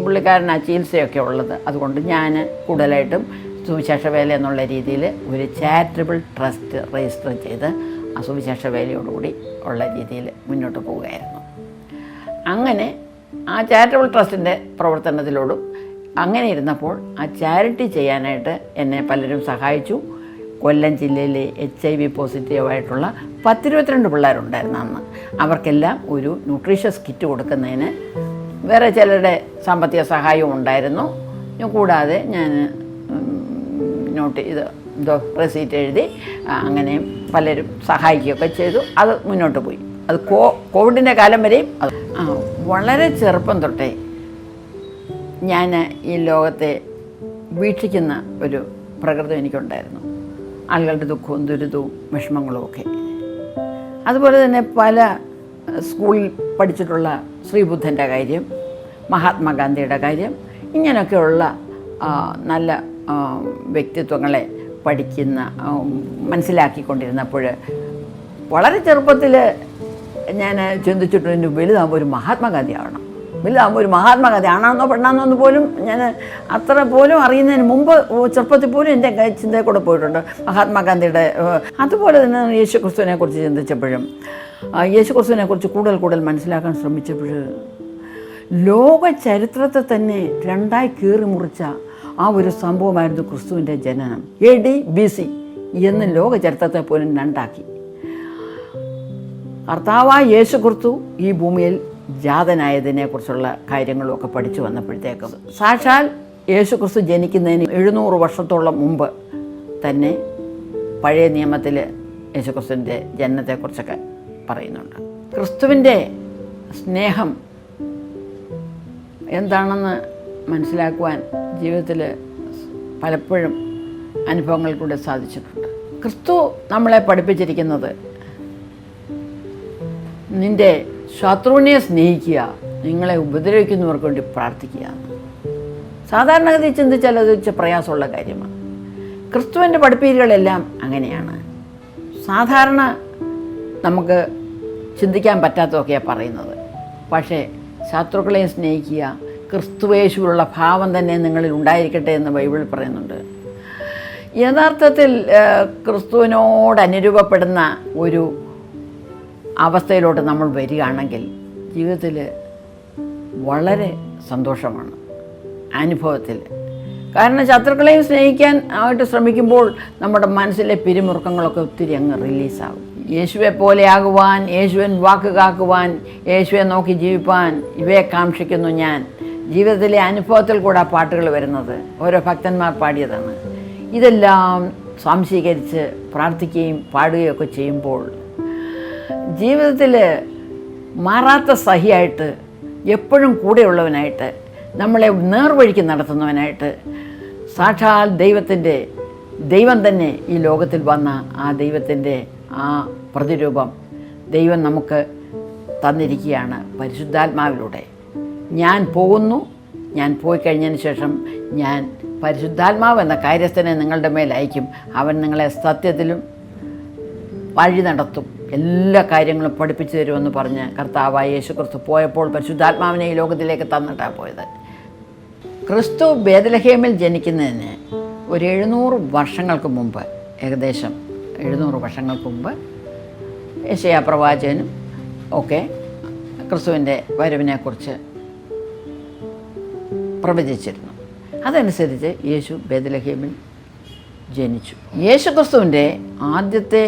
പുള്ളിക്കാരൻ ആ ചികിത്സയൊക്കെ ഉള്ളത്, അതുകൊണ്ട് ഞാൻ കൂടുതലായിട്ടും സുവിശേഷ വേല എന്നുള്ള രീതിയിൽ ഒരു ചാരിറ്റബിൾ ട്രസ്റ്റ് രജിസ്റ്റർ ചെയ്ത് ആ സുവിശേഷ വേലയോടുകൂടി ഉള്ള രീതിയിൽ മുന്നോട്ട് പോവുകയായിരുന്നു. അങ്ങനെ ആ ചാരിറ്റബിൾ ട്രസ്റ്റിൻ്റെ പ്രവർത്തനത്തിലോടും അങ്ങനെ ഇരുന്നപ്പോൾ ആ ചാരിറ്റി ചെയ്യാനായിട്ട് എന്നെ പലരും സഹായിച്ചു. കൊല്ലം ജില്ലയിലെ HIV പോസിറ്റീവായിട്ടുള്ള 10-22 പിള്ളേരുണ്ടായിരുന്നു അന്ന്. അവർക്കെല്ലാം ഒരു ന്യൂട്രീഷ്യസ് കിറ്റ് കൊടുക്കുന്നതിന് വേറെ ചിലരുടെ സാമ്പത്തിക സഹായവും ഉണ്ടായിരുന്നു. കൂടാതെ ഞാൻ റെസീറ്റ് എഴുതി അങ്ങനെയും പലരും സഹായിക്കുകയൊക്കെ ചെയ്തു. അത് മുന്നോട്ട് പോയി. അത് കോവിഡിൻ്റെ കാലം വരെയും അത് വളരെ ചെറുപ്പം തൊട്ടേ ഞാൻ ഈ ലോകത്തെ വീക്ഷിക്കുന്ന ഒരു പ്രകൃതം എനിക്കുണ്ടായിരുന്നു. ആളുകളുടെ ദുഃഖവും ദുരിതവും വിഷമങ്ങളും ഒക്കെ. അതുപോലെ തന്നെ പല സ്കൂളിൽ പഠിച്ചിട്ടുള്ള ശ്രീബുദ്ധൻ്റെ കാര്യം, മഹാത്മാഗാന്ധിയുടെ കാര്യം, ഇങ്ങനെയൊക്കെയുള്ള നല്ല വ്യക്തിത്വങ്ങളെ പഠിക്കുന്ന മനസ്സിലാക്കിക്കൊണ്ടിരുന്നപ്പോൾ വളരെ ചെറുപ്പത്തിൽ ഞാൻ ചിന്തിച്ചിട്ടുണ്ട്, വലുതാകുമ്പോൾ ഒരു മഹാത്മാഗാന്ധി ആവണം. വലുതാകുമ്പോൾ ഒരു മഹാത്മാഗാന്ധി ആണാന്നോ പെണ്ണാന്നോ എന്ന് പോലും ഞാൻ അത്ര പോലും അറിയുന്നതിന് മുമ്പ് ചെറുപ്പത്തിൽ പോലും എൻ്റെ ചിന്തയിൽ കൂടെ പോയിട്ടുണ്ട്. മഹാത്മാഗാന്ധിയുടെ അതുപോലെ തന്നെ യേശു ക്രിസ്തുവിനെ കുറിച്ച് ചിന്തിച്ചപ്പോഴും യേശു ക്രിസ്തുവിനെ കുറിച്ച് കൂടുതൽ മനസ്സിലാക്കാൻ ശ്രമിച്ചപ്പോൾ ലോക ചരിത്രത്തെ തന്നെ രണ്ടായി കീറി മുറിച്ച ആ ഒരു സംഭവമായിരുന്നു ക്രിസ്തുവിൻ്റെ ജനനം. AD BC എന്ന് ലോക ചരിത്രത്തെ പോലും രണ്ടാക്കി. കർത്താവായ യേശു ക്രിസ്തു ഈ ഭൂമിയിൽ ജാതനായതിനെക്കുറിച്ചുള്ള കാര്യങ്ങളുമൊക്കെ പഠിച്ചു വന്നപ്പോഴത്തേക്കും സാക്ഷാൽ യേശു ക്രിസ്തു ജനിക്കുന്നതിന് 700 വർഷത്തോളം മുമ്പ് തന്നെ പഴയ നിയമത്തിൽ യേശു ക്രിസ്തുവിൻ്റെ ജനനത്തെക്കുറിച്ചൊക്കെ പറയുന്നുണ്ട്. ക്രിസ്തുവിൻ്റെ സ്നേഹം എന്താണെന്ന് മനസ്സിലാക്കുവാൻ ജീവിതത്തിൽ പലപ്പോഴും അനുഭവങ്ങൾ കൂടെ സാധിച്ചിട്ടുണ്ട്. ക്രിസ്തു നമ്മളെ പഠിപ്പിച്ചിരിക്കുന്നത് നിൻ്റെ ശത്രുവിനെ സ്നേഹിക്കുക, നിങ്ങളെ ഉപദ്രവിക്കുന്നവർക്ക് വേണ്ടി പ്രാർത്ഥിക്കുക. സാധാരണഗതി ചിന്തിച്ചാൽ അത് പ്രയാസമുള്ള കാര്യമാണ്. ക്രിസ്തുവിൻ്റെ പഠിപ്പീരുകളെല്ലാം അങ്ങനെയാണ്. സാധാരണ നമുക്ക് ചിന്തിക്കാൻ പറ്റാത്തതൊക്കെയാണ് പറയുന്നത്. പക്ഷേ ശത്രുക്കളെ സ്നേഹിക്കുക, ക്രിസ്തുവേശുവിലുള്ള ഭാവം തന്നെ നിങ്ങളിൽ ഉണ്ടായിരിക്കട്ടെ എന്ന് ബൈബിളിൽ പറയുന്നുണ്ട്. യഥാർത്ഥത്തിൽ ക്രിസ്തുവിനോട് അനുരൂപപ്പെടുന്ന ഒരു അവസ്ഥയിലോട്ട് നമ്മൾ വരികയാണെങ്കിൽ ജീവിതത്തിൽ വളരെ സന്തോഷമാണ് അനുഭവത്തിൽ. കാരണം ശത്രുക്കളെയും സ്നേഹിക്കാൻ ആയിട്ട് ശ്രമിക്കുമ്പോൾ നമ്മുടെ മനസ്സിലെ പിരിമുറുക്കങ്ങളൊക്കെ ഒത്തിരി അങ്ങ് റിലീസാകും. യേശുവെ പോലെയാകുവാൻ, യേശുവൻ വാക്ക് കാക്കുവാൻ, യേശുവെ നോക്കി ജീവിപ്പാൻ ഇവയെ കാക്ഷിക്കുന്നു ഞാൻ. ജീവിതത്തിലെ അനുഭവത്തിൽ കൂടെ ആ പാട്ടുകൾ വരുന്നത് ഓരോ ഭക്തന്മാർ പാടിയതാണ്. ഇതെല്ലാം സ്വാംശീകരിച്ച് പ്രാർത്ഥിക്കുകയും പാടുകയൊക്കെ ചെയ്യുമ്പോൾ ജീവിതത്തിൽ മാറാത്ത സഹിയായിട്ട്, എപ്പോഴും കൂടെയുള്ളവനായിട്ട്, നമ്മളെ നേർവഴിക്ക് നടത്തുന്നവനായിട്ട് സാക്ഷാൽ ദൈവം തന്നെ ഈ ലോകത്തിൽ വന്ന ആ ദൈവത്തിൻ്റെ ആ പ്രതിരൂപം ദൈവം നമുക്ക് തന്നിരിക്കുകയാണ് പരിശുദ്ധാത്മാവിലൂടെ. ഞാൻ പോകുന്നു, ഞാൻ പോയി കഴിഞ്ഞതിന് ശേഷം ഞാൻ പരിശുദ്ധാത്മാവ് എന്ന കാര്യസ്ഥനെ നിങ്ങളുടെ മേൽ അയക്കും. അവൻ നിങ്ങളെ സത്യത്തിലും വഴി നടത്തും, എല്ലാ കാര്യങ്ങളും പഠിപ്പിച്ചു തരുമെന്ന് പറഞ്ഞ് കർത്താവായ യേശു ക്രിസ്തു പോയപ്പോൾ പരിശുദ്ധാത്മാവിനെ ഈ ലോകത്തിലേക്ക് തന്നിട്ടാണ് പോയത്. ക്രിസ്തു ബേത്ലഹേമിൽ ജനിക്കുന്നതിന് ഒരു 700 വർഷങ്ങൾക്ക് മുമ്പ്, ഏകദേശം 700 വർഷങ്ങൾക്ക് മുമ്പ് യെശയ്യാ പ്രവാചകനും ഒക്കെ ക്രിസ്തുവിൻ്റെ വരവിനെക്കുറിച്ച് പ്രവചിച്ചിരുന്നു. അതനുസരിച്ച് യേശു ബേത്ലഹേമിൽ ജനിച്ചു. യേശു ക്രിസ്തുവിൻ്റെ ആദ്യത്തെ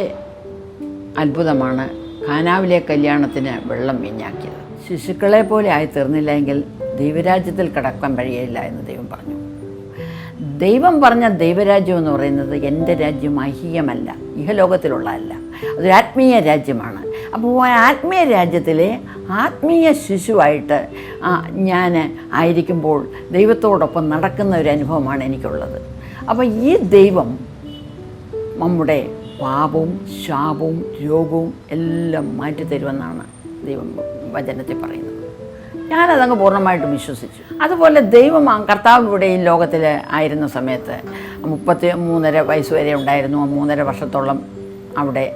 അത്ഭുതമാണ് കാനാവിലെ കല്യാണത്തിന് വെള്ളം വീഞ്ഞാക്കിയത്. ശിശുക്കളെ പോലെ ആയി തീർന്നില്ല എങ്കിൽ ദൈവരാജ്യത്തിൽ കടക്കാൻ കഴിയില്ല എന്ന് ദൈവം പറഞ്ഞു. ദൈവം പറഞ്ഞ ദൈവരാജ്യം എന്ന് പറയുന്നത് എൻ്റെ രാജ്യം ഐഹികമല്ല, ഇഹലോകത്തിലുള്ളതല്ല, അതൊരു ആത്മീയ രാജ്യമാണ്. അപ്പോൾ ആത്മീയ രാജ്യത്തിലെ ആത്മീയ ശിശുവായിട്ട് ഞാൻ ആയിരിക്കുമ്പോൾ ദൈവത്തോടൊപ്പം നടക്കുന്ന ഒരു അനുഭവമാണ് എനിക്കുള്ളത്. അപ്പോൾ ഈ ദൈവം നമ്മുടെ പാപവും ശാപവും രോഗവും എല്ലാം മാറ്റിത്തരുമെന്നാണ് ദൈവം വചനത്തിൽ പറയുന്നത്. ഞാനതങ്ങ് പൂർണ്ണമായിട്ടും വിശ്വസിച്ചു. അതുപോലെ ദൈവം കർത്താവ് ഇവിടെ ഈ ലോകത്തിൽ ആയിരുന്ന സമയത്ത് 33.5 വയസ്സ് വരെ ഉണ്ടായിരുന്നു. 3.5 വർഷത്തോളം അവിടെ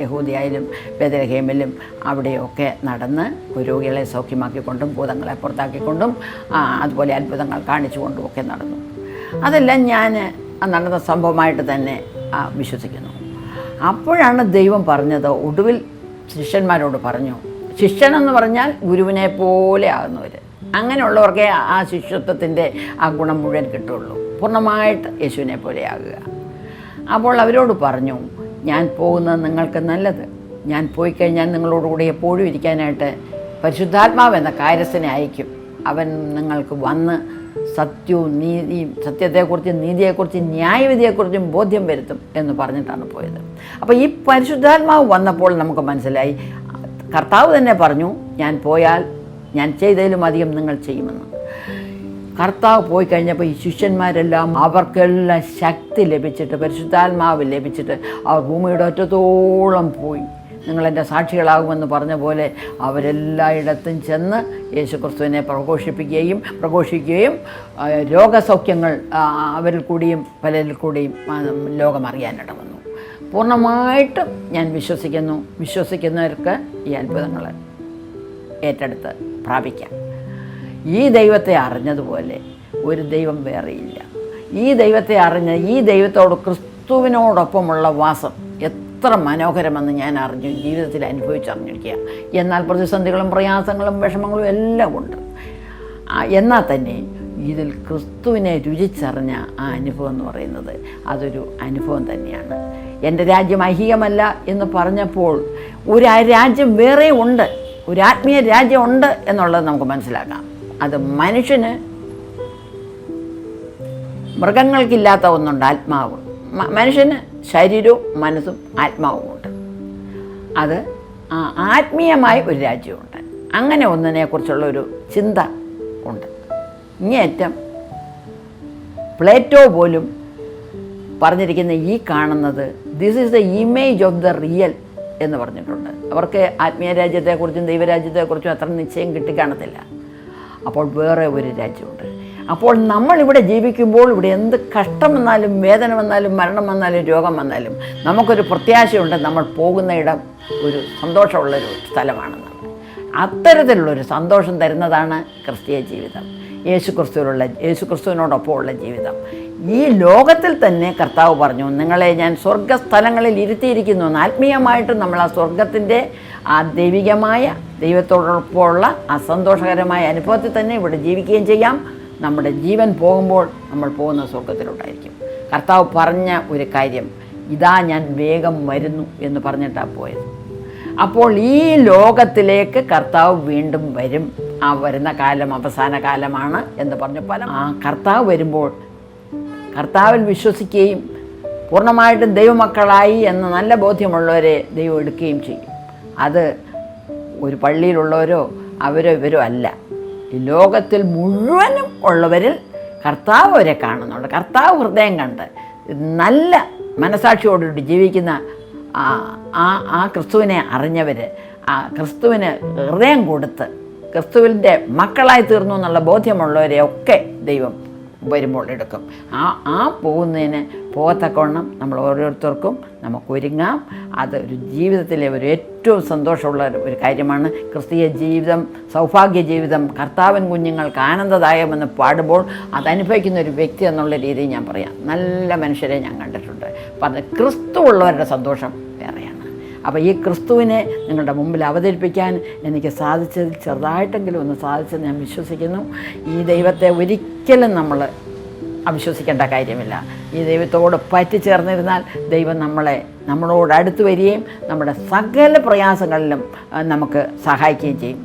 യഹൂദിയായാലും ബേത്ലഹേമിലും അവിടെയൊക്കെ നടന്ന് രോഗികളെ സൗഖ്യമാക്കിക്കൊണ്ടും ഭൂതങ്ങളെ പുറത്താക്കിക്കൊണ്ടും അതുപോലെ അത്ഭുതങ്ങൾ കാണിച്ചുകൊണ്ടും ഒക്കെ നടന്നു. അതെല്ലാം ഞാൻ നടന്ന സംഭവമായിട്ട് തന്നെ വിശ്വസിക്കുന്നു. അപ്പോഴാണ് ദൈവം പറഞ്ഞത്, ഒടുവിൽ ശിഷ്യന്മാരോട് പറഞ്ഞു, ശിഷ്യനെന്ന് പറഞ്ഞാൽ ഗുരുവിനെ പോലെ ആകുന്നവർ, അങ്ങനെയുള്ളവർക്കേ ആ ശിഷ്യത്വത്തിൻ്റെ ആ ഗുണം മുഴുവൻ കിട്ടുള്ളൂ, പൂർണ്ണമായിട്ട് യേശുവിനെ പോലെ ആകുക. അപ്പോൾ അവരോട് പറഞ്ഞു, ഞാൻ പോകുന്നത് നിങ്ങൾക്ക് നല്ലത്. ഞാൻ പോയി കഴിഞ്ഞാൽ നിങ്ങളോടുകൂടി എപ്പോഴും ഇരിക്കാനായിട്ട് പരിശുദ്ധാത്മാവ് എന്ന കാര്യസ്ഥനെ അയക്കും. അവൻ നിങ്ങൾക്ക് വന്ന് സത്യവും നീതിയും, സത്യത്തെക്കുറിച്ചും നീതിയെക്കുറിച്ചും ന്യായവിധിയെക്കുറിച്ചും ബോധ്യം വരുത്തും എന്ന് പറഞ്ഞിട്ടാണ് പോയത്. അപ്പോൾ ഈ പരിശുദ്ധാത്മാവ് വന്നപ്പോൾ നമുക്ക് മനസ്സിലായി, കർത്താവ് തന്നെ പറഞ്ഞു, ഞാൻ പോയാൽ ഞാൻ ചെയ്തതിലും അധികം നിങ്ങൾ ചെയ്യുമെന്ന്. കർത്താവ് പോയി കഴിഞ്ഞപ്പോൾ ഈ ശിഷ്യന്മാരെല്ലാം അവർക്കെല്ലാം ശക്തി ലഭിച്ചിട്ട്, പരിശുദ്ധാത്മാവ് ലഭിച്ചിട്ട് അവർ ഭൂമിയുടെ ഒറ്റത്തോളം പോയി. നിങ്ങളെൻ്റെ സാക്ഷികളാകുമെന്ന് പറഞ്ഞ പോലെ അവരെല്ലായിടത്തും ചെന്ന് യേശുക്രിസ്തുവിനെ പ്രഘോഷിക്കുകയും രോഗസൗഖ്യങ്ങൾ അവരിൽ കൂടിയും പലരിൽ കൂടിയും ലോകമറിയാനിട വന്നു. പൂർണ്ണമായിട്ടും ഞാൻ വിശ്വസിക്കുന്നവർക്ക് ഈ അത്ഭുതങ്ങൾ ഏറ്റെടുത്ത് പ്രാപിക്കാം. ഈ ദൈവത്തെ അറിഞ്ഞതുപോലെ ഒരു ദൈവം വേറെയില്ല. ഈ ദൈവത്തെ അറിഞ്ഞ് ഈ ദൈവത്തോട് ക്രിസ്തുവിനോടൊപ്പമുള്ള വാസം എത്ര മനോഹരമെന്ന് ഞാൻ അറിഞ്ഞു, ജീവിതത്തിൽ അനുഭവിച്ചറിഞ്ഞിരിക്കുക. എന്നാൽ പ്രതിസന്ധികളും പ്രയാസങ്ങളും വിഷമങ്ങളും എല്ലാം ഉണ്ട്. എന്നാൽ തന്നെ ഇതിൽ ക്രിസ്തുവിനെ രുചിച്ചറിഞ്ഞ ആ അനുഭവം എന്ന് പറയുന്നത് അതൊരു അനുഭവം തന്നെയാണ്. എൻ്റെ രാജ്യം ഐഹികമല്ല എന്ന് പറഞ്ഞപ്പോൾ ഒരു രാജ്യം വേറെ ഉണ്ട്, ഒരു ആത്മീയ രാജ്യമുണ്ട് എന്നുള്ളത് നമുക്ക് മനസ്സിലാക്കാം. അത് മനുഷ്യന്, മൃഗങ്ങൾക്കില്ലാത്ത ഒന്നുണ്ട്, ആത്മാവ്. മനുഷ്യന് ശരീരവും മനസ്സും ആത്മാവുമുണ്ട്. അത് ആത്മീയമായ ഒരു രാജ്യമുണ്ട്. അങ്ങനെ ഒന്നിനെക്കുറിച്ചുള്ള ഒരു ചിന്ത ഉണ്ട്. ഇങ്ങേയറ്റം പ്ലേറ്റോ പോലും പറഞ്ഞിരിക്കുന്ന ഈ കാണുന്നത് this is the image of the real എന്ന് പറഞ്ഞിട്ടുണ്ട്. അവർക്ക് ആത്മീയ രാജ്യത്തെക്കുറിച്ചും ദൈവരാജ്യത്തെക്കുറിച്ചും അത്ര നിശ്ചയം കിട്ടിക്കാണത്തില്ല. അപ്പോൾ വേറെ ഒരു രാജ്യമുണ്ട്. അപ്പോൾ നമ്മളിവിടെ ജീവിക്കുമ്പോൾ ഇവിടെ എന്ത് കഷ്ടം വന്നാലും, വേദന വന്നാലും, മരണം വന്നാലും, രോഗം വന്നാലും നമുക്കൊരു പ്രത്യാശയുണ്ട്, നമ്മൾ പോകുന്ന ഇടം ഒരു സന്തോഷമുള്ളൊരു സ്ഥലമാണെന്ന്. അത്തരത്തിലുള്ളൊരു സന്തോഷം തരുന്നതാണ് ക്രിസ്തീയ ജീവിതം, യേശുക്രിസ്തുവിനോടൊപ്പമുള്ള ജീവിതം. ഈ ലോകത്തിൽ തന്നെ കർത്താവ് പറഞ്ഞു, നിങ്ങളെ ഞാൻ സ്വർഗ്ഗസ്ഥലങ്ങളിൽ ഇരുത്തിയിരിക്കുന്നു എന്ന്. ആത്മീയമായിട്ട് നമ്മൾ ആ സ്വർഗത്തിൻ്റെ ആ ദൈവികമായ ദൈവത്തോടൊപ്പമുള്ള ആ സന്തോഷകരമായ അനുഭവത്തിൽ തന്നെ ഇവിടെ ജീവിക്കുകയും ചെയ്യാം. നമ്മുടെ ജീവൻ പോകുമ്പോൾ നമ്മൾ പോകുന്ന സ്വർഗത്തിലോട്ടായിരിക്കും. കർത്താവ് പറഞ്ഞ ഒരു കാര്യം, ഇതാ ഞാൻ വേഗം വരുന്നു എന്ന് പറഞ്ഞിട്ടാണ് പോയത്. അപ്പോൾ ഈ ലോകത്തിലേക്ക് കർത്താവ് വീണ്ടും വരും. ആ വരുന്ന കാലം അവസാന കാലമാണ് എന്ന് പറഞ്ഞു കർത്താവ് വരുമ്പോൾ കർത്താവിൽ വിശ്വസിക്കുകയും പൂർണ്ണമായിട്ടും ദൈവമക്കളായി എന്ന നല്ല ബോധ്യമുള്ളവരെ ദൈവം എടുക്കുകയും ചെയ്യും. അത് ഒരു പള്ളിയിലുള്ളവരോ അവരോ ഇവരോ അല്ല. ഈ ലോകത്തിൽ മുഴുവനും ഉള്ളവരിൽ കർത്താവ് അവരെ കാണുന്നുണ്ട്. കർത്താവ് ഹൃദയം കണ്ട് നല്ല മനസാക്ഷിയോടുകൂടി ജീവിക്കുന്ന ആ ക്രിസ്തുവിനെ അറിഞ്ഞവർ, ആ ക്രിസ്തുവിന് ഹൃദയം കൊടുത്ത് ക്രിസ്തുവിൻ്റെ മക്കളായി തീർന്നു എന്നുള്ള ബോധ്യമുള്ളവരെ ഒക്കെ ദൈവം വരുമ്പോൾ എടുക്കും. ആ പോകുന്നതിന് പോകത്തക്കവണ്ണം നമ്മൾ ഓരോരുത്തർക്കും നമുക്ക് ഒരുങ്ങാം. അതൊരു ജീവിതത്തിലെ ഒരു ഏറ്റവും സന്തോഷമുള്ള ഒരു കാര്യമാണ്. ക്രിസ്തീയ ജീവിതം സൗഭാഗ്യ ജീവിതം, കർത്താവൻ കുഞ്ഞുങ്ങൾക്ക് ആനന്ദദായകമെന്ന് പാടുമ്പോൾ അതനുഭവിക്കുന്ന ഒരു വ്യക്തി എന്നുള്ള രീതിയിൽ ഞാൻ പറയാം. നല്ല മനുഷ്യരെ ഞാൻ കണ്ടിട്ടുണ്ട്. പറഞ്ഞ ക്രിസ്തു ഉള്ളവരുടെ സന്തോഷം വേറെയാണ്. അപ്പോൾ ഈ ക്രിസ്തുവിനെ നിങ്ങളുടെ മുമ്പിൽ അവതരിപ്പിക്കാൻ എനിക്ക് സാധിച്ചതിൽ ചെറുതായിട്ടെങ്കിലും ഒന്ന് സാധിച്ചെന്ന് ഞാൻ വിശ്വസിക്കുന്നു. ഈ ദൈവത്തെ ഒരിക്കലും നമ്മൾ അവിശ്വസിക്കേണ്ട കാര്യമില്ല. ഈ ദൈവത്തോട് പറ്റിച്ചേർന്നിരുന്നാൽ ദൈവം നമ്മളോട് അടുത്ത് വരികയും നമ്മുടെ സകല പ്രയാസങ്ങളിലും നമുക്ക് സഹായിക്കുകയും ചെയ്യും.